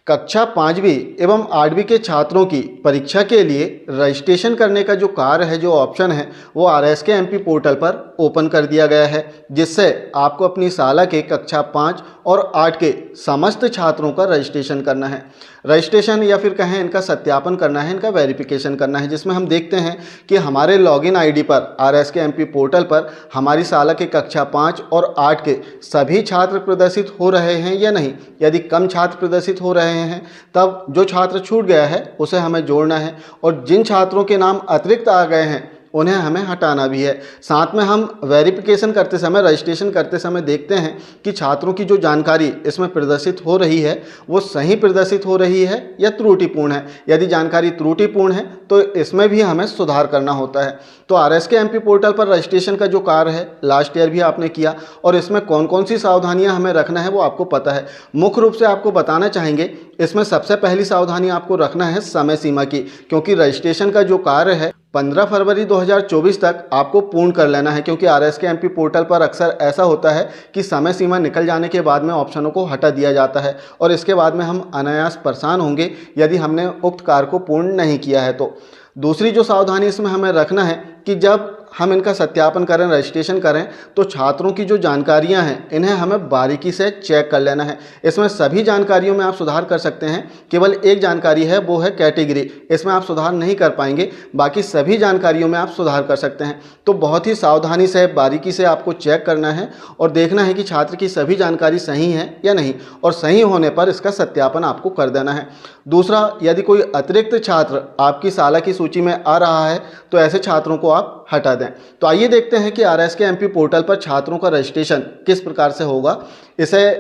कक्षा 5वीं एवं 8वीं के छात्रों की परीक्षा के लिए रजिस्ट्रेशन करने का जो कार्य है, जो ऑप्शन है, वो आरएसके एमपी पोर्टल पर ओपन कर दिया गया है, जिससे आपको अपनी साला के कक्षा 5 और 8 के समस्त छात्रों का रजिस्ट्रेशन करना है। रजिस्ट्रेशन या फिर कहें इनका सत्यापन करना है, इनका वेरिफिकेशन करना है, जिसमें हम देखते हैं कि हमारे लॉगिन आईडी पर आरएसके एमपी पोर्टल पर हमारी साला के कक्षा 5 और 8 के सभी छात्र प्रदर्शित हो रहे हैं या नहीं। यदि कम छात्र प्रदर्शित हो रहे हैं तब जो छात्र छूट गया है उसे हमें जोड़ना है, और जिन छात्रों के नाम अतिरिक्त आ गए हैं उन्हें हमें हटाना भी है। साथ में हम वेरिफिकेशन करते समय, रजिस्ट्रेशन करते समय देखते हैं कि छात्रों की जो जानकारी इसमें प्रदर्शित हो रही है वो सही प्रदर्शित हो रही है या त्रुटिपूर्ण है। यदि जानकारी त्रुटिपूर्ण है तो इसमें भी हमें सुधार करना होता है। तो आरएसके एमपी पोर्टल पर रजिस्ट्रेशन का जो कार्य है लास्ट ईयर भी आपने किया, और इसमें कौन कौन सी सावधानियां हमें रखना है वो आपको पता है। मुख्य रूप से आपको बताना चाहेंगे, इसमें सबसे पहली सावधानी आपको रखना है समय सीमा की, क्योंकि रजिस्ट्रेशन का जो कार्य है 15 फरवरी 2024 तक आपको पूर्ण कर लेना है। क्योंकि आरएसके एमपी पोर्टल पर अक्सर ऐसा होता है कि समय सीमा निकल जाने के बाद में ऑप्शनों को हटा दिया जाता है, और इसके बाद में हम अनायास परेशान होंगे यदि हमने उक्त कार्य को पूर्ण नहीं किया है। तो दूसरी जो सावधानी इसमें हमें रखना है कि जब हम इनका सत्यापन करें, रजिस्ट्रेशन करें, तो छात्रों की जो जानकारियां हैं इन्हें हमें बारीकी से चेक कर लेना है। इसमें सभी जानकारियों में आप सुधार कर सकते हैं, केवल एक जानकारी है वो है कैटेगरी, इसमें आप सुधार नहीं कर पाएंगे, बाकी सभी जानकारियों में आप सुधार कर सकते हैं। तो बहुत ही सावधानी से, बारीकी से आपको चेक करना है और देखना है कि छात्र की सभी जानकारी सही है या नहीं, और सही होने पर इसका सत्यापन आपको कर देना है। दूसरा, यदि कोई अतिरिक्त छात्र आपकी साला की सूची में आ रहा है तो ऐसे छात्रों को आप हटा दें। तो आइए देखते हैं कि आरएसके एमपी पोर्टल पर छात्रों का रजिस्ट्रेशन किस प्रकार से होगा, इसे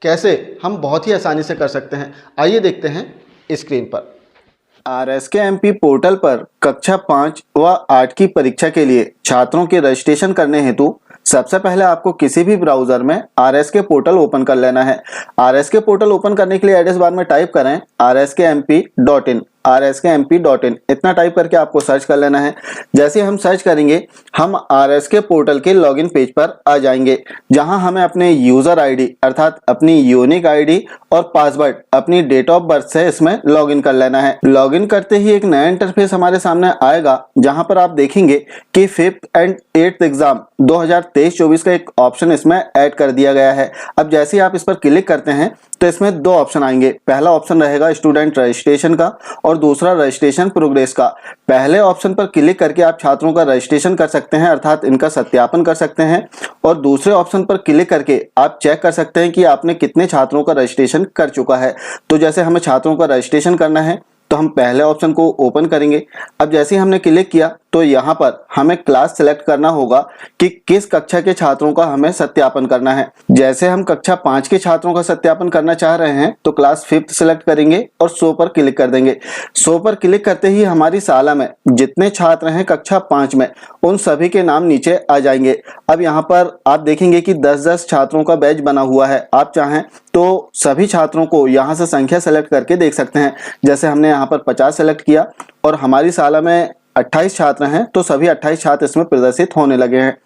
कैसे हम बहुत ही आसानी से कर सकते हैं। आइए देखते हैं स्क्रीन पर। आरएसके एमपी पोर्टल पर कक्षा 5 व 8 की परीक्षा के लिए छात्रों के रजिस्ट्रेशन करने हेतु सबसे पहले आपको किसी भी ब्राउजर में आरएसके पोर्टल ओपन कर लेना है। आरएसके पोर्टल ओपन करने के लिए एड्रेस बार में टाइप करें rskmp.in, rskmp.in, इतना टाइप करके आपको सर्च कर लेना है। जैसे हम सर्च करेंगे हम आरएसके पोर्टल के लॉगिन पेज पर आ जाएंगे, जहां हमें अपने यूजर आईडी अर्थात अपनी यूनिक आईडी और पासवर्ड अपनी डेट ऑफ बर्थ से इसमें लॉगिन कर लेना है। लॉगिन करते ही एक नया इंटरफेस हमारे सामने आएगा, जहां पर आप देखेंगे कि 5th एंड 8th एग्जाम 2023-24 का एक ऑप्शन इसमें ऐड कर दिया गया है। अब जैसे ही आप इस पर क्लिक करते हैं तो इसमें दो ऑप्शन आएंगे। पहला ऑप्शन रहेगा स्टूडेंट रजिस्ट्रेशन का और दूसरा रजिस्ट्रेशन प्रोग्रेस का। पहले ऑप्शन पर क्लिक करके आप छात्रों का रजिस्ट्रेशन कर सकते हैं अर्थात इनका सत्यापन कर सकते हैं, और दूसरे ऑप्शन पर क्लिक करके आप चेक कर सकते हैं कि आपने कितने छात्रों का रजिस्ट्रेशन कर चुका है। तो जैसे हमें छात्रों का रजिस्ट्रेशन करना है तो हम पहले ऑप्शन को ओपन करेंगे। अब जैसे ही हमने क्लिक किया तो यहाँ पर हमें क्लास सेलेक्ट करना होगा कि किस कक्षा के छात्रों का हमें सत्यापन करना है। जैसे हम कक्षा 5 के छात्रों का सत्यापन करना चाह रहे हैं तो क्लास 5th सेलेक्ट करेंगे और शो पर क्लिक कर देंगे। शो पर क्लिक करते ही हमारी साला में जितने छात्र हैं कक्षा 5 में उन सभी के नाम नीचे आ जाएंगे। अब यहाँ पर आप देखेंगे कि 10-10 छात्रों का बैच बना हुआ है। आप चाहें तो सभी छात्रों को यहाँ से संख्या सेलेक्ट करके देख सकते हैं। जैसे हमने यहाँ पर 50 सेलेक्ट किया और हमारी साला में 28 छात्र हैं तो सभी 28 छात्र इसमें प्रदर्शित होने लगे हैं।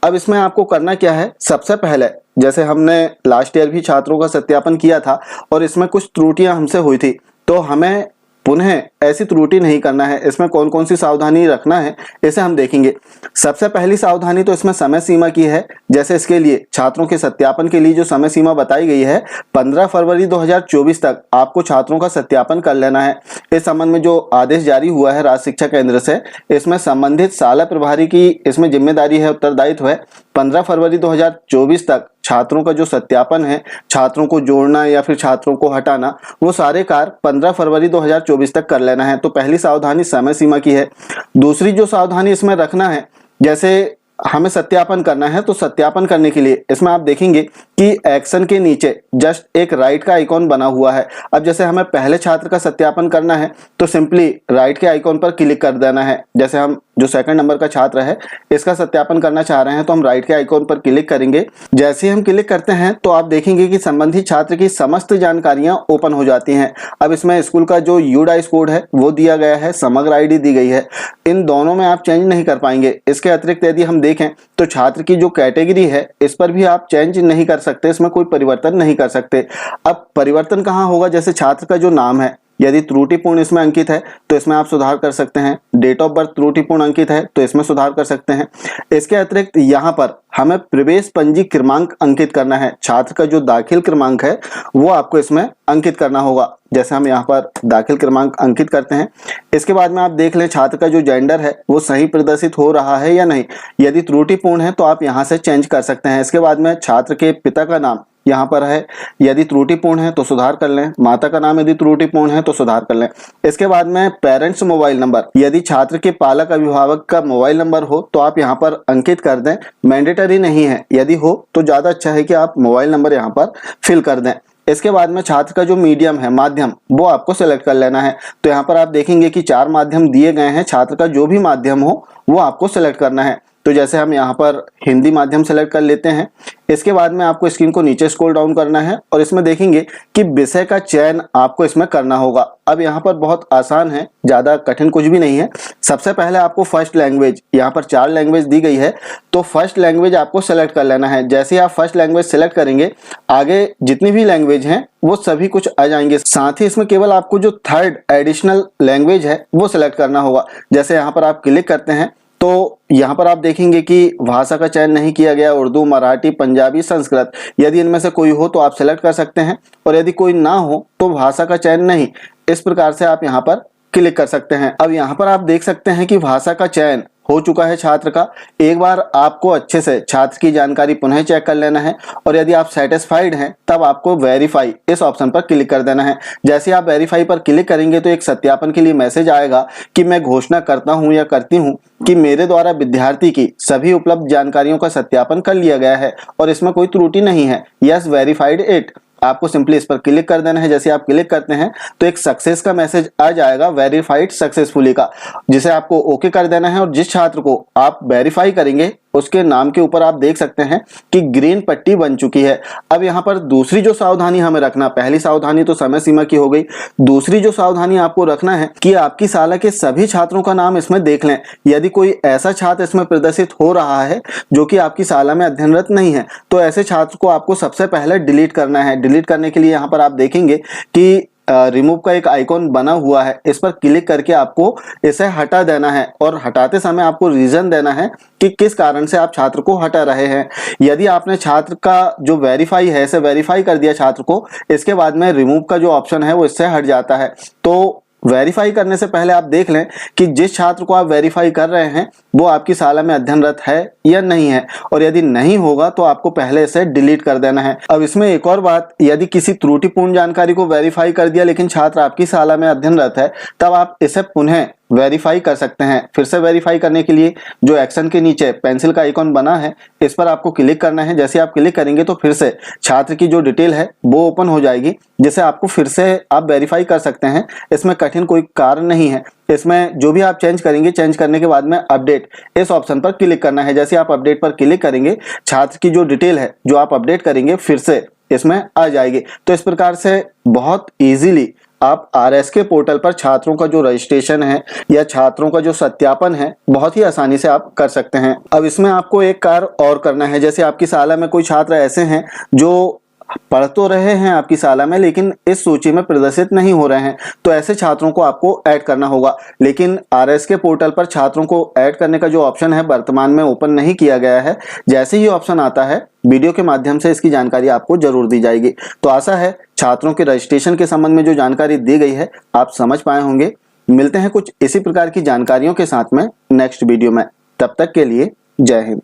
अब इसमें आपको करना क्या है, सबसे पहले जैसे हमने लास्ट ईयर भी छात्रों का सत्यापन किया था और इसमें कुछ त्रुटियां हमसे हुई थी, तो हमें पुनः ऐसी त्रुटि नहीं करना है। इसमें कौन कौन सी सावधानी रखना है इसे हम देखेंगे। सबसे पहली सावधानी तो इसमें समय सीमा की है। जैसे इसके लिए छात्रों के सत्यापन के लिए जो समय सीमा बताई गई है 15 फरवरी 2024 तक आपको छात्रों का सत्यापन कर लेना है। इस संबंध में जो आदेश जारी हुआ है राज्य शिक्षा केंद्र से, इसमें संबंधित शाला प्रभारी की इसमें जिम्मेदारी है, उत्तरदायित्व है 15 फरवरी 2024 तक छात्रों का जो सत्यापन है, छात्रों को जोड़ना या फिर छात्रों को हटाना, वो सारे कार्य 15 फरवरी 2024 तक कर लेना है। तो पहली सावधानी समय सीमा की है। दूसरी जो सावधानी इसमें रखना है, जैसे हमें सत्यापन करना है तो सत्यापन करने के लिए इसमें आप देखेंगे कि एक्शन के नीचे जस्ट एक राइट का आइकॉन बना हुआ है। अब जैसे हमें पहले छात्र का सत्यापन करना है तो सिंपली राइट के आइकॉन पर क्लिक कर देना है। जैसे हम जो सेकंड नंबर का छात्र है इसका सत्यापन करना चाह रहे हैं तो हम राइट के आइकॉन पर क्लिक करेंगे। जैसे ही हम क्लिक करते हैं तो आप देखेंगे कि संबंधित छात्र की समस्त जानकारियां ओपन हो जाती हैं। अब इसमें स्कूल का जो यूडाइस कोड है वो दिया गया है, समग्र आईडी दी गई है। इन दोनों में आप चेंज नहीं कर पाएंगे। इसके अतिरिक्त यदि हम देखें तो छात्र की जो कैटेगरी है इस पर भी आप चेंज नहीं कर सकते हैं, इसमें कोई परिवर्तन नहीं कर सकते। अब परिवर्तन कहाँ होगा, जैसे छात्र का जो नाम है यदि त्रुटिपूर्ण इसमें अंकित है तो इसमें आप सुधार कर सकते हैं। डेट ऑफ बर्थ त्रुटिपूर्ण अंकित है तो इसमें सुधार कर सकते हैं। इसके अतिरिक्त यहाँ पर हमें प्रवेश पंजी क्रमांक अंकित करना है। छात्र का जो दाखिल क्रमांक है वो आपको इसमें अंकित करना होगा। जैसे हम यहाँ पर दाखिल क्रमांक अंकित करते हैं, इसके बाद में आप देख लें छात्र का जो जेंडर है वो सही प्रदर्शित हो रहा है या नहीं। यदि त्रुटिपूर्ण है तो आप यहाँ से चेंज कर सकते हैं। इसके बाद में छात्र के पिता का नाम यहाँ पर है, यदि त्रुटिपूर्ण है तो सुधार कर लें। माता का नाम यदि त्रुटिपूर्ण है तो सुधार कर लें। इसके बाद में पेरेंट्स मोबाइल नंबर, यदि छात्र के पालक अभिभावक का मोबाइल नंबर हो तो आप यहाँ पर अंकित कर दें। मैंडेटरी नहीं है, यदि हो तो ज्यादा अच्छा है कि आप मोबाइल नंबर यहाँ पर फिल कर दें। इसके बाद में छात्र का जो मीडियम है, माध्यम, वो आपको सेलेक्ट कर लेना है। तो यहाँ पर आप देखेंगे कि 4 माध्यम दिए गए हैं, छात्र का जो भी माध्यम हो वो आपको सेलेक्ट करना है। तो जैसे हम यहाँ पर हिंदी माध्यम सेलेक्ट कर लेते हैं। इसके बाद में आपको स्क्रीन को नीचे स्क्रॉल डाउन करना है और इसमें देखेंगे कि विषय का चयन आपको इसमें करना होगा। अब यहाँ पर बहुत आसान है, ज्यादा कठिन कुछ भी नहीं है। सबसे पहले आपको फर्स्ट लैंग्वेज, यहाँ पर 4 लैंग्वेज दी गई है तो फर्स्ट लैंग्वेज आपको सेलेक्ट कर लेना है। जैसे ही आप फर्स्ट लैंग्वेज सेलेक्ट करेंगे आगे जितनी भी लैंग्वेज हैं वो सभी कुछ आ जाएंगे। साथ ही इसमें केवल आपको जो थर्ड एडिशनल लैंग्वेज है वो सिलेक्ट करना होगा। जैसे यहाँ पर आप क्लिक करते हैं तो यहाँ पर आप देखेंगे कि भाषा का चयन नहीं किया गया, उर्दू, मराठी, पंजाबी, संस्कृत। यदि इनमें से कोई हो तो आप सेलेक्ट कर सकते हैं और यदि कोई ना हो तो भाषा का चयन नहीं। इस प्रकार से आप यहाँ पर क्लिक कर सकते हैं। अब यहाँ पर आप देख सकते हैं कि भाषा का चयन हो चुका है छात्र का। एक बार आपको अच्छे से छात्र की जानकारी पुनः चेक कर लेना है और यदि आप सेटिस्फाइड हैं तब आपको वेरीफाई इस ऑप्शन पर क्लिक कर देना है। जैसे आप वेरीफाई पर क्लिक करेंगे तो एक सत्यापन के लिए मैसेज आएगा कि मैं घोषणा करता हूं या करती हूं कि मेरे द्वारा विद्यार्थी की सभी उपलब्ध जानकारियों का सत्यापन कर लिया गया है और इसमें कोई त्रुटि नहीं है। Yes verified it. आपको सिंपली इस पर क्लिक कर देना है। जैसे आप क्लिक करते हैं तो एक सक्सेस का मैसेज आ जाएगा, वेरीफाइड सक्सेसफुली का, जिसे आपको ओके कर देना है। और जिस छात्र को आप वेरीफाई करेंगे उसके नाम के ऊपर आप देख सकते हैं कि ग्रीन पट्टी बन चुकी है। अब यहाँ पर दूसरी जो सावधानी हमें रखना, पहली सावधानी तो समय सीमा की हो गई, दूसरी जो सावधानी आपको रखना है कि आपकी शाला के सभी छात्रों का नाम इसमें देख लें। यदि कोई ऐसा छात्र इसमें प्रदर्शित हो रहा है जो कि आपकी शाला में अध्ययनरत नहीं है तो ऐसे छात्र को आपको सबसे पहले डिलीट करना है। डिलीट करने के लिए यहाँ पर आप देखेंगे कि रिमूव का एक आइकॉन बना हुआ है, इस पर क्लिक करके आपको इसे हटा देना है और हटाते समय आपको रीजन देना है कि किस कारण से आप छात्र को हटा रहे हैं। यदि आपने छात्र का जो वेरीफाई है इसे वेरीफाई कर दिया छात्र को, इसके बाद में रिमूव का जो ऑप्शन है वो इससे हट जाता है। तो वेरीफाई करने से पहले आप देख लें कि जिस छात्र को आप वेरीफाई कर रहे हैं वो आपकी शाला में अध्ययनरत है या नहीं है, और यदि नहीं होगा तो आपको पहले इसे डिलीट कर देना है। अब इसमें एक और बात, यदि किसी त्रुटिपूर्ण जानकारी को वेरीफाई कर दिया लेकिन छात्र आपकी शाला में अध्ययनरत है तब आप इसे पुनः वेरीफाई कर सकते हैं। फिर से वेरीफाई करने के लिए जो एक्शन के नीचे पेंसिल का आइकॉन बना है इस पर आपको क्लिक करना है। जैसे आप क्लिक करेंगे तो फिर से छात्र की जो डिटेल है वो ओपन हो जाएगी, जिसे आपको फिर से आप वेरीफाई कर सकते हैं। इसमें कठिन कोई कारण नहीं है। इसमें जो भी आप चेंज करेंगे, चेंज करने के बाद में अपडेट इस ऑप्शन पर क्लिक करना है। जैसे आप अपडेट पर क्लिक करेंगे छात्र की जो डिटेल है जो आप अपडेट करेंगे फिर से इसमें आ जाएगी। तो इस प्रकार से बहुत इजीली आप आरएसके पोर्टल पर छात्रों का जो रजिस्ट्रेशन है या छात्रों का जो सत्यापन है बहुत ही आसानी से आप कर सकते हैं। अब इसमें आपको एक कार्य और करना है। जैसे आपकी शाला में कोई छात्र ऐसे हैं जो पढ़ तो रहे हैं आपकी शाला में लेकिन इस सूची में प्रदर्शित नहीं हो रहे हैं, तो ऐसे छात्रों को आपको ऐड करना होगा। लेकिन आरएसके पोर्टल पर छात्रों को ऐड करने का जो ऑप्शन है वर्तमान में ओपन नहीं किया गया है। जैसे ही ऑप्शन आता है वीडियो के माध्यम से इसकी जानकारी आपको जरूर दी जाएगी। तो आशा है छात्रों के रजिस्ट्रेशन के संबंध में जो जानकारी दी गई है आप समझ पाए होंगे। मिलते हैं कुछ इसी प्रकार की जानकारियों के साथ में नेक्स्ट वीडियो में। तब तक के लिए जय हिंद।